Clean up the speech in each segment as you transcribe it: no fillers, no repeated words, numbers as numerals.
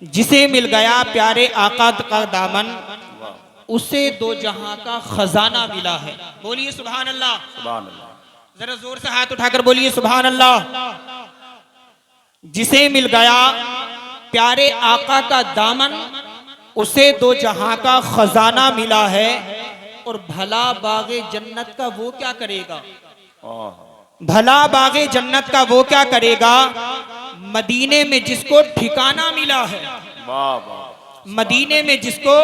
जिसे मिल गया प्यारे आका का दामन, उसे दो जहां का खजाना मिला है। बोलिए सुभान अल्लाह। सुभान अल्लाह। जरा जोर से हाथ उठाकर बोलिए सुभान अल्लाह। जिसे मिल गया प्यारे आका का दामन, उसे दो जहां का खजाना मिला है। और भला बागे जन्नत का वो क्या करेगा, भला बागे जन्नत का वो क्या करेगा, मदीने में जिसको ठिकाना मिला है। वाह वाह। मदीने में जिसको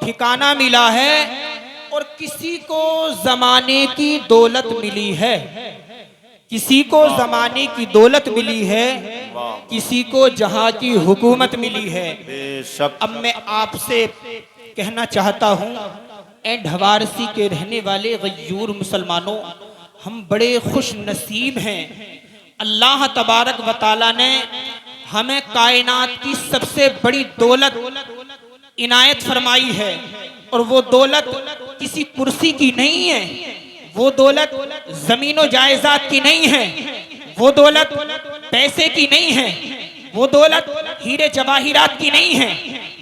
ठिकाना मिला है और किसी को जमाने की दौलत मिली है, किसी को जमाने की दौलत मिली है, किसी को जहां की हुकूमत मिली है। बेशक। अब मैं आपसे कहना चाहता हूं, ए ढवारसी के रहने वाले गयूर मुसलमानों, हम बड़े खुश नसीब हैं। अल्लाह तबारक व तआला ने हमें कायनात की सबसे बड़ी दौलत इनायत फरमाई है। और वो दौलत किसी कुर्सी की नहीं है, वो दौलत जमीनों जायदाद की नहीं है, वो दौलत पैसे की नहीं है, वो दौलत हीरे जवाहिरात की नहीं है,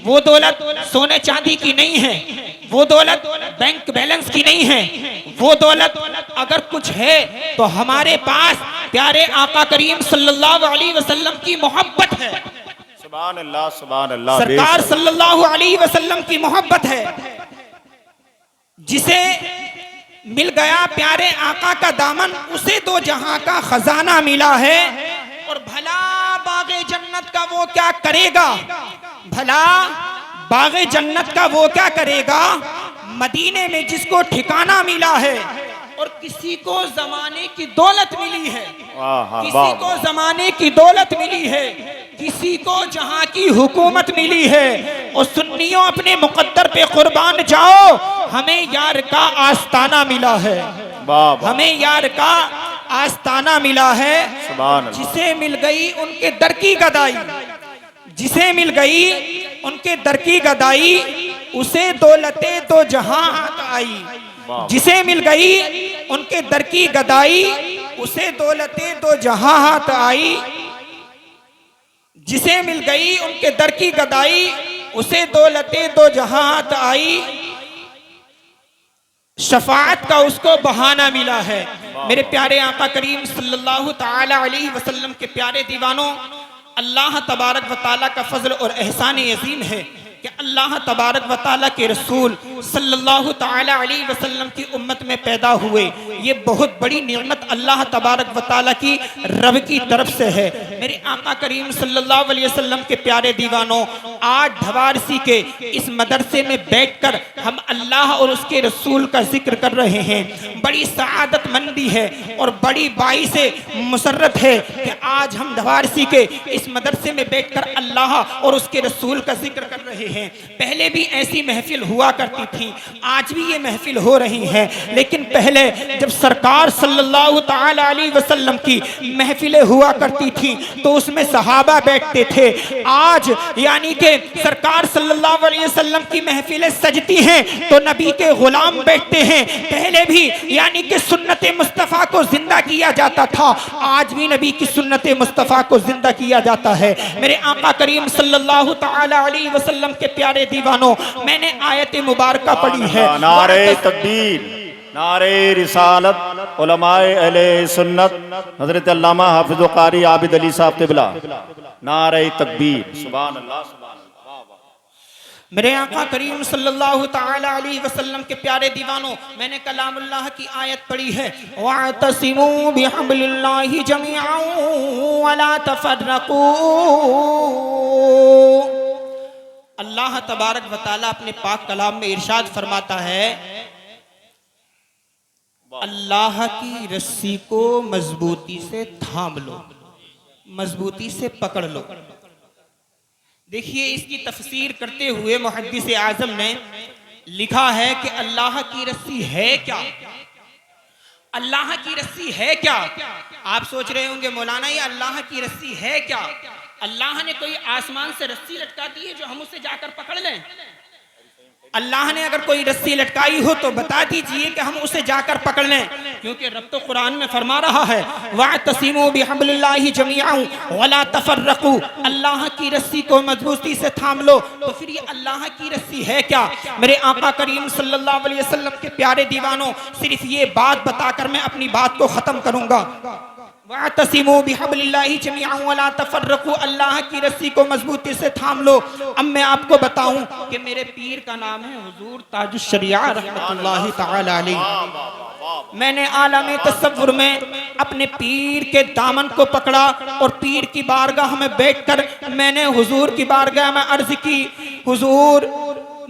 वो दौलत सोने चांदी की नहीं है, वो दौलत बैंक बैलेंस की नहीं है। वो दौलत अगर कुछ है तो हमारे पास प्यारे आका करीम सल्लल्लाहु अलैहि वसल्लम की मोहब्बत है। सुभान अल्लाह सुभान अल्लाह। सरकार सल्लल्लाहु अलैहि वसल्लम की मोहब्बत है। जिसे मिल गया प्यारे आका का दामन, उसे दो जहां का खजाना मिला है। और भला बागे जन्नत का वो क्या करेगा, भला बागे जन्नत का वो क्या करेगा, मदीने में जिसको ठिकाना मिला है और किसी को जमाने की दौलत मिली है, किसी को जमाने की दौलत मिली है, किसी को जहां की हुकूमत मिली है। और सुन्नियों अपने मुकद्दर पे कुर्बान जाओ, हमें यार का आस्ताना मिला है, हमें यार का आस्ताना मिला है। जिसे मिल गई उनके दर की गदाई, जिसे मिल गई उनके दर की गदाई, उसे दौलते दो जहां हाथ आई। जिसे मिल गई उनके दर की गदाई, उसे दौलते दो जहां हाथ आई। जिसे मिल गई उनके दर की गदाई, उसे दौलते दो जहां हाथ आई। शफाअत का उसको बहाना मिला है। मेरे प्यारे आका करीम सल्लल्लाहु ताला अलैहि वसल्लम के प्यारे दीवानों, अल्लाह तबारक व ताला का फजल और एहसान अजीम है कि अल्लाह तबारक व ताला के रसूल सल्लल्लाहु ताला अलैहि वसल्लम की उम्मत में पैदा हुए। ये बहुत बड़ी नेमत अल्लाह तबारक व ताला की रब की तरफ से है। मेरे आका करीम सल्लल्लाहु अलैहि वसल्लम के प्यारे दीवानों, आज ढवारसी के इस मदरसे में बैठकर हम अल्लाह और उसके रसूल का जिक्र कर रहे हैं। बड़ी सआदत मंदी है और बड़ी बाइसे मुसर्रत है कि आज हम ढवारसी के इस मदरसे में बैठकर अल्लाह और उसके रसूल का जिक्र कर रहे हैं। पहले भी ऐसी महफिल हुआ करती थी, आज भी ये महफिल हो रही है। लेकिन पहले जब सरकार सल्लल्लाहु ताला अलैहि वसल्लम की महफिलें हुआ करती थी तो उसमें सहाबा बैठते थे। आज यानी कि सरकार सल्लल्लाहु अलैहि वसल्लम की महफिलें सजती हैं तो नबी के गुलाम बैठते हैं। पहले भी यानी कि सुन्नत मुस्तफ़ा को जिंदा किया जाता था, आज भी नबी की सुन्नत मुस्तफ़ा को जिंदा किया जाता है। मेरे आका करीम सल्लल्लाहु ताला अलैहि वसल्लम के प्यारे दीवानों, मैंने आयत मुबारका पढ़ी है, नारे तकबीर, नारे रिसालत, उलमाए अहले सुन्नत, हजरत अल्लामा हाफिज़ कारी आबिद अली साहब तिबला, नारे तकबीर। सुभान अल्लाह सुभान अल्लाह। मेरे आका करीम सल्लल्लाहु ताला अलैहि वसल्लम के प्यारे दीवानों, मैंने कलामुल्लाह की आयत पढ़ी है, वातसिमू बिहब्लिल्लाहि जमीअन वला तफर्रकू। अल्लाह तबारक व तआला अपने पाक कलाम में इरशाद फरमाता है, अल्लाह की रस्सी को मजबूती से थाम लो, मजबूती से पकड़ लो। देखिए, इसकी तफसीर करते हुए मुहद्दिस आजम ने लिखा है कि अल्लाह की रस्सी है क्या, अल्लाह की रस्सी है क्या। आप सोच रहे होंगे मौलाना ये अल्लाह की रस्सी है क्या, अल्लाह ने कोई आसमान से रस्सी लटका दी है जो हम उससे जाकर पकड़ लें। अल्लाह ने अगर कोई रस्सी लटकाई हो तो बता दीजिए कि हम उसे जाकर पकड़ लें, क्योंकि रब तो कुरान में फरमा रहा है वअतसिमू बिहब्लिल्लाहि जमीअन वला तफर्रकू, अल्लाह की रस्सी को मजबूती से थाम लो। तो फिर ये अल्लाह की रस्सी है क्या? मेरे आका करीम सल्लल्लाहु अलैहि वसल्लम के प्यारे दीवानों, सिर्फ ये बात बताकर मैं अपनी बात को खत्म करूंगा। वअतसिमू बिहब्लिल्लाहि जमीअन वला तफर्रकू, अल्लाह की रस्सी को मजबूती से थाम लो। अब मैं आपको बताऊं कि मेरे पीर का नाम है हुजूर ताजुश शरिया रहमतुल्लाहि तआला अलैह। मैंने आलम तसव्वुर में अपने पीर के दामन को पकड़ा और पीर की बारगाह में बैठकर मैंने हुजूर की बारगाह में अर्ज की, हुजूर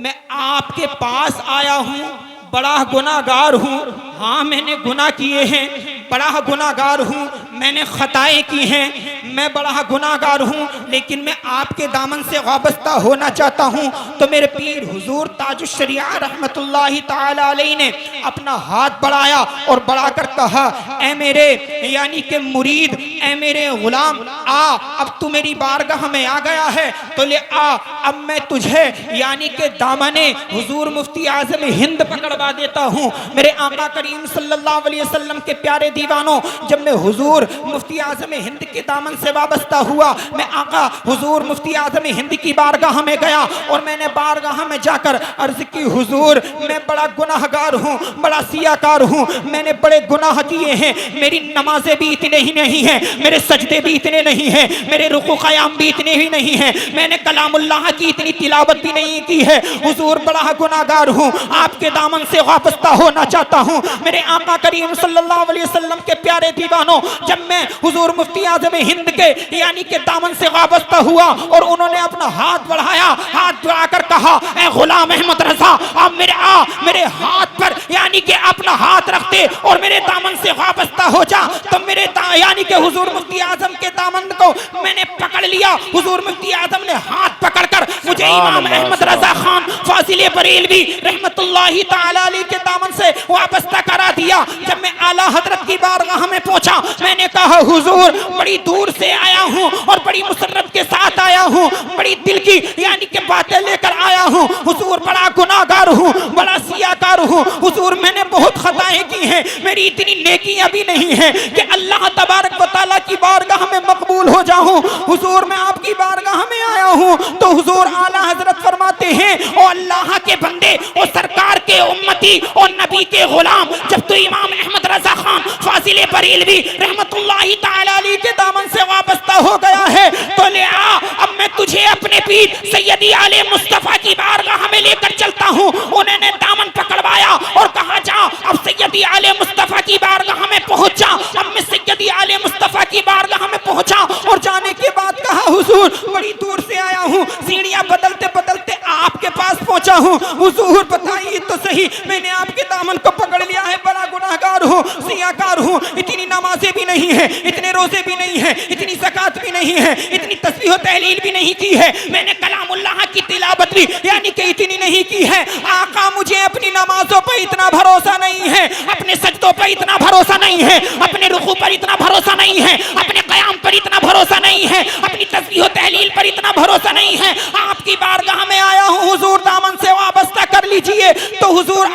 मैं आपके पास आया हूँ, बड़ा गुनाहगार हूँ। हाँ मैंने गुनाह किए हैं, बड़ा गुनाहगार हूँ, मैंने खताएं की हैं, मैं बड़ा गुनाहगार हूँ, लेकिन मैं आपके दामन से वाबस्ता होना चाहता हूँ। तो मेरे पीर हुजूर ताजुश शरिया रहमतुल्लाहि तआला अलैह ने अपना हाथ बढ़ाया और बढ़ाकर कहा, ऐ मेरे यानी के मुरीद, ऐ मेरे गुलाम, आ अब तू मेरी बारगाह में आ गया है तो ले आ, अब मैं तुझे यानी के दामने हुजूर मुफ्ती आजम हिंद पकड़वा देता हूँ। मेरे आका करीम सल्लल्लाहु अलैहि वसल्लम के प्यारे दीवानों, जब मैं हुजूर मुफ्ती आजम हिंद के दामन से वाबस्ता हुआ, मैं आका हुजूर मुफ्ती आजम हिंद की बारगाह में गया और मैंने बारगाह में जाकर अर्ज की, हुजूर मैं बड़ा गुनाहगार हूँ, बड़ा सियाकार हूँ, मैंने बड़े गुनाह किए हैं, मेरी नमाजें भी इतने ही नहीं हैं, मेरे सजदे भी इतने नहीं हैं, मेरे रुकू क़याम भी इतने ही नहीं हैं, मैंने कलामुल्लाह की इतनी तिलावत भी नहीं की है। हुजूर बड़ा गुनाहगार हूँ, आपके दामन से वाबस्ता होना चाहता हूँ। मेरे आका करीम सल्लल्लाहु अलैहि वसल्लम के प्यारे दीवानों, जब मैं हुजूर मुफ्ती आज़म हिंद के यानी के दामन से वाबस्ता हुआ और उन्होंने अपना हाथ बढ़ाया, हाथ बढ़ाकर कहा, ऐ गुलाम अहमद रजा, आप मेरे हाथ पर यानी के अपना हाथ रखते और मेरे दामन से वाबस्ता हो जा। तो मेरे यानी के हुजूर मुफ्ती आज़म के दामन को मैंने पकड़ लिया। हुजूर मुफ्ती आज़म ने हाथ पकड़कर मुझे इमाम अहमद रजा खान फाजिल बरेलवी रहमतुल्लाहि तआला अलैह के दामन से वाबस्ता करा दिया। जब मैं आला हजरत की बारगाह में पहुंचा, मैंने कहा, हुजूर बड़ी दूर से आया हूँ और बड़ी मुसर्रत के साथ आया हूँ, बड़ी दिल की यानी के बातें लेकर आया हूँ। हुजूर बड़ा गुनाहगार हूँ, बड़ा सियाकार हूँ। हुजूर मैंने बहुत खताएं की हैं, मेरी इतनी नेकियां भी नहीं है कि अल्लाह तबारक व तआला की बारगाह में मकबूल हो जाऊं। हुजूर मैं आपकी बारगाह में आया हूँ। तो हुजूर आला हजरत फरमाते हैं, ओ अल्लाह के बंदे, ओ सरकार के उम्मती, ओ नबी के गुलाम, जब तो इमाम अहमद रजा खान फाजिल बरेलवी रहमतुल्लाहि तआला अलैह के दामन से वाबस्ता हो गया है तो ले आ, अब मैं तुझे अपने पीर सैयदी आले मुस्तफा की बारगाह में लेकर चलता हूँ। उन्होंने दामन पकड़वाया और कहा, जा अब सैयदी आले मुस्तफा की बारगाह में पहुंच जा। अब मैं सैयदी आले मुस्तफा की बारगाह में पहुंचा और जाने के बाद कहा, हुजूर बड़ी दूर से आया हूँ, सीढ़ियां बदलते बदलते आपके पास पहुंचा हूँ। हुजूर बताइए तो सही, मैंने आपके दामन को पकड़ लिया है, बड़ा गुनाहगार हूँ, सियाकार हूँ, इतनी नमाजें भी नहीं है, इतने रोजे भी नहीं है, इतनी ज़कात भी नहीं है, इतनी तस्बीह तहलील भी नहीं की है, मैंने कलामुल्लाह की तिलावत भी यानी कि इतनी नहीं की है। आका मुझे अपनी नमाजों पर इतना भरोसा नहीं है, अपने सजदों पर इतना भरोसा नहीं है, अपने रुकू पर इतना भरोसा नहीं है, अपने क़याम पर इतना भरोसा नहीं है, अपनी तस्बीह तहलील पर इतना भरोसा नहीं है। आपकी बारगाह में आया हूँ, हुजूर दामन से वाबस्ता कर लीजिए। तो हुजूर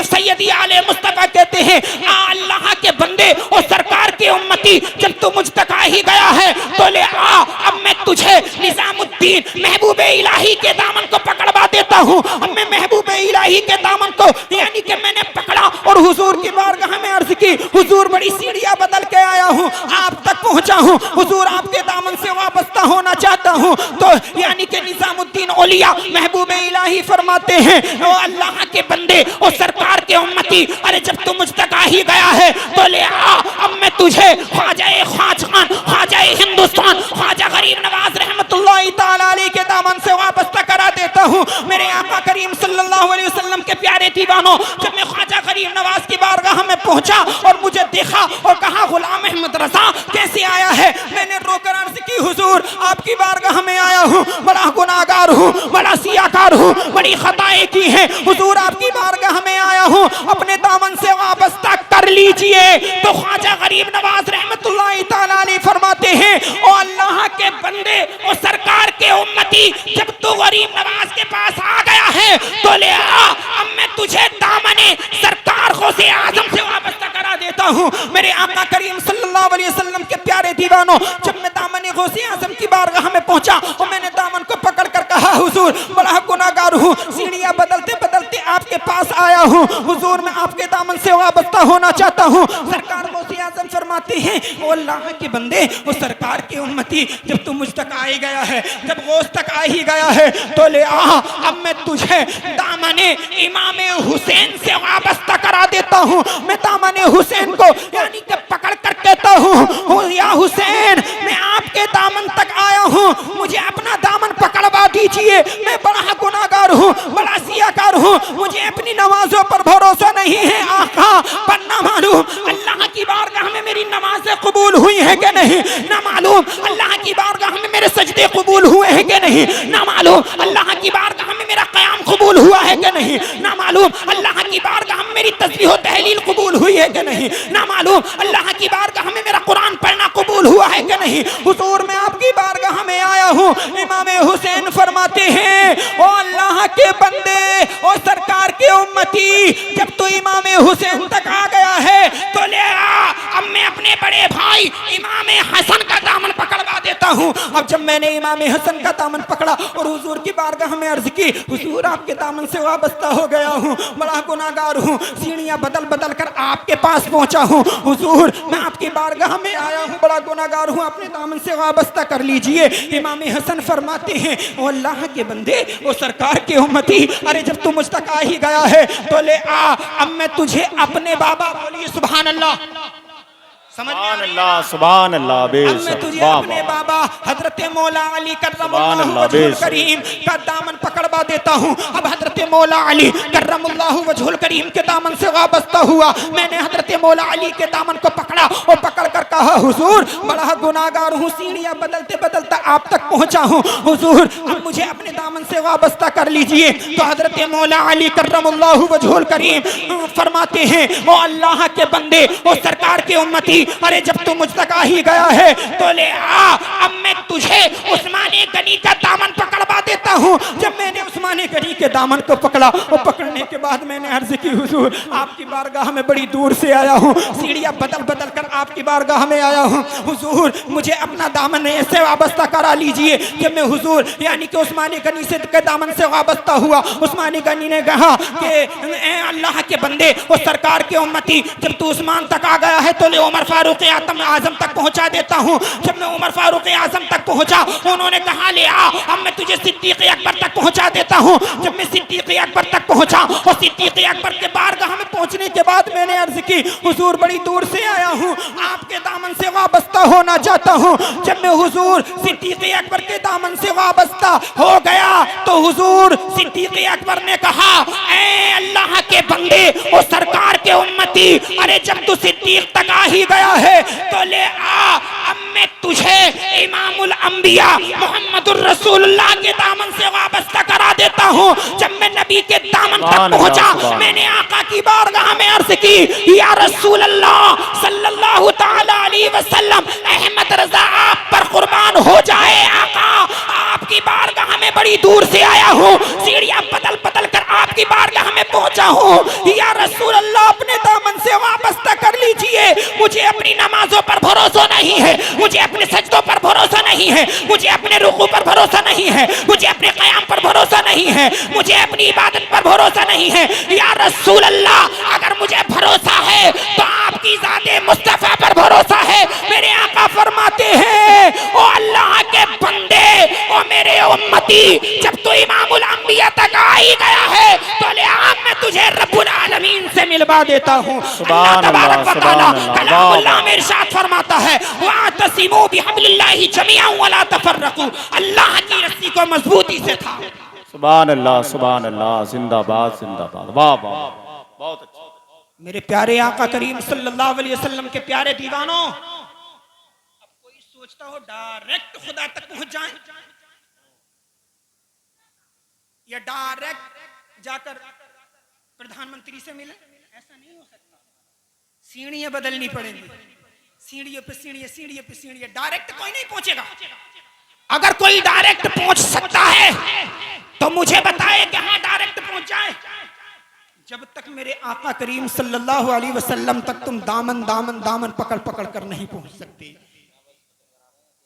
सैयदी आले मुस्तफा कहते हैं, अल्लाह के बंदे और सरकार के उम्मती, जब तू मुझ तक आ ही गया है तो ले आ, अब मैं तुझे निजामुद्दीन महबूब इलाही के दामन को पकड़वा देता हूँ। अब मैं महबूब इलाही के दामन को यानी कि मैंने पकड़ा और हुजूर की बारगाह में अर्ज की, हुजूर बड़ी सीढ़ियां बदल के आया हूँ, आप तक पहुँचा हूँ, हुजूर आपके दामन से वाबस्ता होना चाहता हूँ। तो यानी कि निजामुद्दीन औलिया महबूब इलाही फरमाते हैं, ओ अल्लाह के बंदे और सरकार के उम्मती, अरे जब तू मुझ तक आ ही गया है तो ले आ, अब मैं तुझे ख्वाजा खान, ख्वाजा हिंदुस्तान, ख्वाजा गरीब नवाज रहमतुल्लाहि तआला अलैह के दामन से वाबस्ता करा देता हूँ। मेरे आका करीम सल्लल्लाहु अलैहि वसल्लम के प्यारे दीवानों, जब मैं ख्वाजा गरीब नवाज की बारगाह में पहुंचा और मुझे देखा और कहा, गुलाम अहमद रजा कैसे आया है, मैंने रोकर अर्ज की, हुजूर आपकी बारगाह में आया हूँ, बड़ा गुनाहगार हूँ, बड़ा सियाकार हूँ, बड़ी खताएं की हैं, हुजूर आपकी बारगाह में आया हूँ, अपने दामन से वाबस्ता कर लीजिए। तो ख्वाजा गरीब नवाज रहमतुल्लाहि तआला अलैह फरमाते हैं, ओ अल्लाह के बंदे और सरकार के उम्मती, जब तू गरीब नवाज के पास आ गया है है तो ले आ, अब मैं तुझे दामने सरकार गौसे आजम से वाबस्ता करा देता हूँ। मेरे आका करीम सल्लल्लाहु अलैहि वसल्लम के प्यारे दीवानों, जब मैं दामने गौसे आजम की बारगाह में पहुंचा और मैंने दामन को पकड़ कर कहा, हुजूर बड़ा गुनाहगार हूँ, सीढ़ियाँ बदलते बदलते आपके पास आया हूँ, हुजूर मैं आपके दामन से वाबस्ता होना चाहता हूँ। सरकार गौसे आजम फरमाते हैं, ओ अल्लाह के बंदे, वो सरकार की उम्मती, जब तू मुझ तक आ ही गया है, जब गौस तक आ ही गया है तो ले आ, अब मैं तुझे दामने इमाम हुसैन से वाबस्ता करा देता हूँ। मैं दामने हुसैन को यानी कि पकड़ कर कहता हूँ, या हुसैन मैं आपके दामन तक आया हूँ, मुझे अपना दामन पकड़वा दीजिए। मैं बड़ा गुनाहगार हूँ, बड़ा सियाकार हूँ, मुझे अपनी नमाजों पर भरोसा नहीं है आका, पर ना मालूम अल्लाह की बारगाह में मेरी नमाजें कबूल हुई है कि नहीं, ना मालूम अल्लाह की बारगाह में मेरे सजदे कबूल हुए हैं कि नहीं, ना मालूम अल्लाह की बारगाह में मेरा क़याम कबूल हुआ है कि नहीं, ना मालूम अल्लाह की बारगाह में मेरी तस्बीह और तहलील कबूल हुई है कि नहीं, ना मालूम अल्लाह की बारगाह में मेरा कुरान पढ़ना कबूल हुआ है कि नहीं। हुजूर मैं आपकी बारगाह में आया हूँ। इमाम हुसैन फरमाते हैं, ओ अल्लाह के बंदे, ओ सरकार के उम्मती, जब तू इमाम हुसैन तक आ गया है तो ले आ, अब मैं अपने बड़े भाई इमाम हसन का दामन पकड़वा देता हूँ। अब जब मैंने इमाम हसन का दामन पकड़ा और हुजूर की बारगाह में अर्ज की, हुजूर आपके दामन से वाबस्ता हो गया हूँ, बड़ा गुनाहगार हूँ, सीढ़ियाँ बदल बदल कर आपके पास पहुँचा हूँ, हुजूर मैं आपकी बारगाह में आया हूँ, बड़ा गुनाहगार हूँ, अपने दामन से वाबस्ता कर लीजिए। इमाम हसन फरमाते हैं, ओ अल्लाह के बंदे, ओ सरकार के उम्मती, अरे जब तू मुझ तक आ ही गया है तो ले आ, अब मैं तुझे अपने बाबा, बोलिए सुभान अल्लाह, सुभान अल्लाह, सुभान अल्लाह, मैं तुझे अपने बाबा हजरत मौला अली कर्रमुल्लाहु वजहुल करीम का दामन पकड़वा देता हूँ। अब हजरत मौला अली कर्रमुल्लाहु वजहुल करीम के दामन से वाबस्ता हुआ। मैंने हजरत मौला अली के दामन को पकड़ा और पकड़ कर कहा, हुजूर बड़ा गुनाहगार हूँ, सीढ़ियाँ बदलते बदलते आप तक पहुँचा हूँ, हुजूर अब मुझे अपने दामन से वाबस्ता कर लीजिए। तो हजरत मौला अली कर्रमुल्लाहु वजहुल करीम फरमाते हैं, ओ अल्लाह के बंदे, ओ सरकार के उम्मती, अरे जब तू मुझ तक आ ही गया है तो ले आ, अब मैं तुझे उस्माने गनी का दामन पकड़वा देता हूँ। जब मैंने उस्माने गनी के दामन को पकड़ा और पकड़ने के बाद मैंने अर्ज की, हुजूर आपकी बारगाह में बड़ी दूर से आया हूँ, सीढ़ियाँ बदल बदल कर आपकी बारगाह में आया हूँ, हुजूर मुझे अपना दामन ऐसे वाबस्ता करा लीजिए। जब मैं हुजूर यानी कि उस्माने गनी से के दामन से वाबस्ता हुआ, उस्माने गनी ने कहा कि अल्लाह के बंदे, वो सरकार के उम्मती, जब तू उस्मान तक आ गया है तो ले उमर फारूक आजम तक पहुंचा देता हूं। जब मैं उमर फारूक आजम तक पहुंचा, उन्होंने कहा ले आ, अब मैं तुझे सिद्दीक अकबर तक पहुंचा देता हूं। जब मैं सिद्दीक अकबर तक पहुंचा और सिद्दीक अकबर के बारगाह में पहुंचने के बाद मैंने अर्ज की, हुजूर बड़ी दूर से आया हूं, आपके दामन से वाबस्ता होना चाहता हूं। जब मैं हुजूर सिद्दीक अकबर के दामन से वाबस्ता हो गया तो हुजूर सिद्दीक अकबर ने कहा, ऐ अल्लाह के बंदे, ओ सरकार के उम्मती, अरे जब तू सिद्दीक तक आ ही गया है तो ले आ, अब मैं तुझे इमामुल अंबिया मोहम्मदुर रसूलुल्लाह के दामन से वाबस्ता करा देता हूँ। जब मैं नबी के दामन तक पहुँचा, मैंने आका की बारगाह में अर्ज की, या रसूल अल्लाह सल्लल्लाहु ताला अलैहि वसल्लम, अहमद रजा आप पर कुर्बान हो जाए आका, आपकी बारगाह में बड़ी दूर से आया हूँ, सीढ़ियाँ बदल बदल कर आपकी बारगाह में पहुँचा हूँ, या रसूल अल्लाह अपने दामन से वाबस्ता कर लीजिए। मुझे अपनी नमाजों पर भरोसा नहीं है, मुझे अपने सजदों पर भरोसा नहीं है, मुझे अपने रुकू पर भरोसा नहीं है, मुझे अपने क़याम पर भरोसा नहीं है, मुझे अपनी इबादत पर भरोसा नहीं है। या रसूल अल्लाह, अगर मुझे भरोसा है तो आपकी ज़ाते मुस्तफ़ा पर भरोसा है। मेरे आका फरमाते हैं, ओ अल्लाह के बंदे, ओ मेरे उम्मती, जब तू इमामुल अंबिया तक आ ही गया है तो ले आ, मैं तुझे रब्बुल आलमीन से मिलवा देता हूँ। अल्लाह तबारक व तआला कलामुल्लाह में इरशाद फरमाता है, वातसिमू बिहब्लिल्लाहि जमीअन वला तफर्रकू, अल्लाह की रस्सी को मजबूती से थामो। सुभान अल्लाह, सुभान अल्लाह, जिंदाबाद जिंदाबाद, वाह वाह, बहुत अच्छा। मेरे प्यारे आका करीम सल्लल्लाहु अलैहि वसल्लम के प्यारे दीवानों, अब कोई सोचता हो डायरेक्ट खुदा तक पहुंच जाए या डायरेक्ट जाकर प्रधानमंत्री से मिले, ऐसा नहीं हो सकता। सीढ़ियां बदलनी पड़ेंगी, सीढ़ियों पे सीढ़ियां, सीढ़ियों पे सीढ़ियां, डायरेक्ट कोई नहीं पहुंचेगा। अगर कोई डायरेक्ट पहुंच सकता है तो मुझे बताए कि हाँ डायरेक्ट जब तक मेरे आका करीम सल्लल्लाहु अलैहि वसल्लम तक तुम दामन दामन दामन पकड़ पकड़ कर नहीं पहुंच सकते।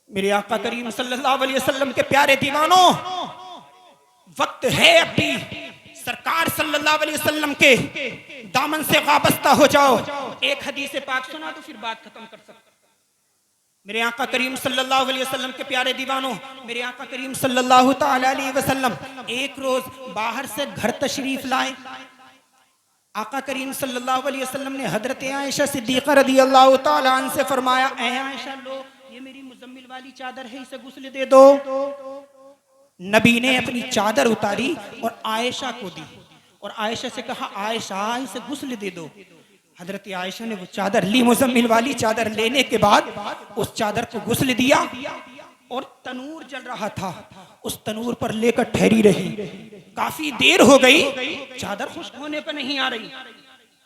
मेरे आका करीम सल्लल्लाहु अलैहि वसल्लम के प्यारे दीवानों, वक्त है अभी सरकार सल्लल्लाहु अलैहि वसल्लम के दामन से वाबस्ता हो जाओ। एक हदीस पाक सुना तो फिर बात खत्म कर सकते। मेरे आका करीम सल्लल्लाहु अलैहि वसल्लम के प्यारे दीवानों, मेरे आका करीम सल्लल्लाहु ताला अलैहि वसल्लम एक रोज बाहर से घर तशरीफ लाए। आका करीम सल्लल्लाहु अलैहि वसल्लम ने हजरत आयशा सिद्दीक़ा रज़ी अल्लाह ताला अन्हा से फरमाया, ऐ आयशा लो, ये मेरी मुज़म्मिल वाली चादर है, इसे गुस्ल दे दो। नबी ने अपनी चादर उतारी और आयशा को दी और आयशा से कहा, आयशा इसे गुस्ल दे दो। हजरत आयशा ने वो चादर ली, मुज़म्मिल वाली चादर लेने के बाद उस चादर को गुस्ल दिया और तनूर जल रहा था, उस तनूर पर लेकर ठहरी रही। काफी देर हो गई, चादर खुश्क होने पर नहीं आ रही,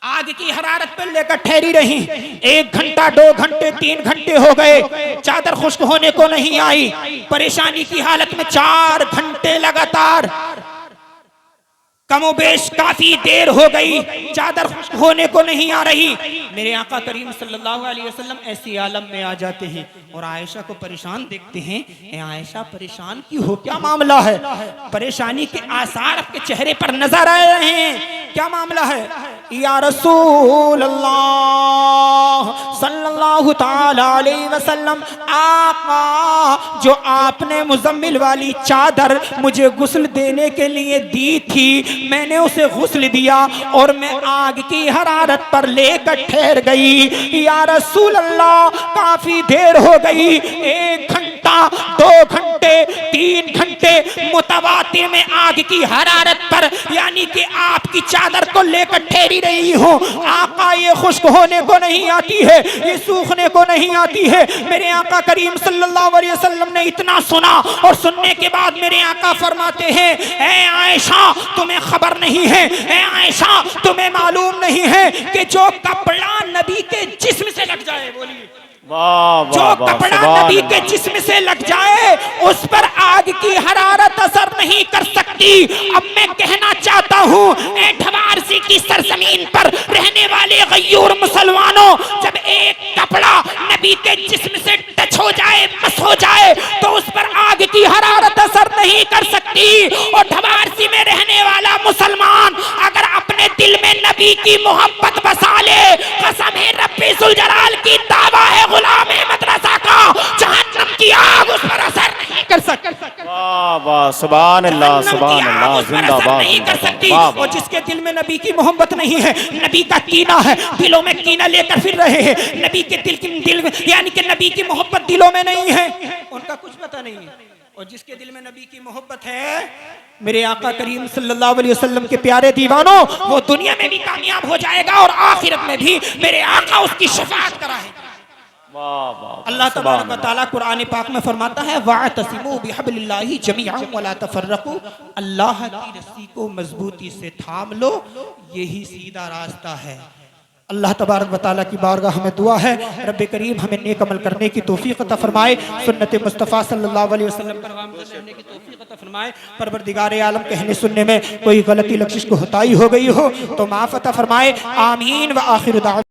आग की हरारत पर लेकर ठहरी रही। 1 घंटा 2 घंटे 3 घंटे हो गए, चादर खुश्क होने को नहीं आई। परेशानी की हालत में 4 घंटे लगातार, कमोबेश काफी देर हो गई, चादर खुश्क होने को नहीं आ रही। मेरे आका करीम सल्लल्लाहु अलैहि वसल्लम ऐसी आलम में आ जाते हैं और आयशा को परेशान देखते हैं। ए आयशा, परेशान क्यों हो, क्या मामला है? परेशानी के आसार आपके चेहरे पर नजर आ रहे हैं, क्या मामला है? या रसूल अल्लाह सल्लल्लाहु ताला अलैहि वसल्लम, आका, जो आपने मुज़म्मिल वाली चादर मुझे गुस्ल देने के लिए दी थी, मैंने उसे गुस्ल दिया और मैं आग की हरारत पर लेकर ठहर गई। या रसूल अल्लाह, काफी देर हो गई, 1 घंटा 2 घंटे 3 घंटे मुतवातिर में आग की हरारत पर, यानी कि आपकी चादर को लेकर ठहरी रही हूँ। आका, ये खुश्क होने को नहीं आती है, ये सूखने को नहीं आती है। मेरे आका करीम सल्लल्लाहु अलैहि वसल्लम ने इतना सुना और सुनने के बाद मेरे आका फरमाते हैं, ऐ आयशा, तुम्हें खबर नहीं है, ऐ आयशा, तुम्हें मालूम नहीं है कि जो कपड़ा नबी के जिस्म से लग जाए, बोलिए, जो कपड़ा नबी के जिस्म से लग जाए उस पर आग की हरारत असर नहीं कर सकती। अब मैं कहना चाहता हूँ, एठवारसी की सरजमीन पर रहने वाले गयूर मुसलमानों, जब एक कपड़ा नबी के जिस्म से टच हो जाए, मस हो जाए, तो उस पर आग की हरारत असर नहीं कर सकती। और ठवारसी में रहने वाला मुसलमान अगर अपने दिल में नबी की मोहब्बत बसा ले, कसम है रब्बे जुल जलाल की दावा है गुलाम मदरसा का, जहन्नम की आग उस पर असर नहीं कर सकती। वाह वाह, सुभान अल्लाह, सुभान अल्लाह, जिंदाबाद, नहीं कर सकती। वाह, और जिसके दिल में नबी की मोहब्बत नहीं है, नबी का कीना है, दिलों में कीना लेकर फिर रहे हैं, नबी के दिल में, यानी कि नबी की मोहब्बत दिलों में नहीं है, उनका कुछ पता नहीं है। और जिसके दिल में नबी की मोहब्बत है, मेरे आका करीम सल्लल्लाहु अलैहि वसल्लम के प्यारे दीवानों, वो दुनिया में भी कामयाब हो जाएगा और आखिरत में भी मेरे आका उसकी शफाअत कराएगा। अल्लाह तबारक व तआला कुरान पाक में फरमाता है, वाअतसिमू बिहब्लिल्लाहि जमीअन वला तफर्रकू, अल्लाह की रस्सी को मजबूती से थाम लो, यही सीधा रास्ता है। अल्लाह तबारक व तआला की बारगाह हमें दुआ है, रब्बे करीम हमें नेक अमल करने की तौफीक अता फरमाए, सुन्नत मुस्तफ़ा सल्लल्लाहु अलैहि वसल्लम पर अमल करने की तौफीक अता फरमाए। परवरदिगार आलम, कहने सुनने में कोई गलती लफ्ज़ को हताई हो गई हो तो माफ़ अता फरमाए। आमीन व आखिर दावा।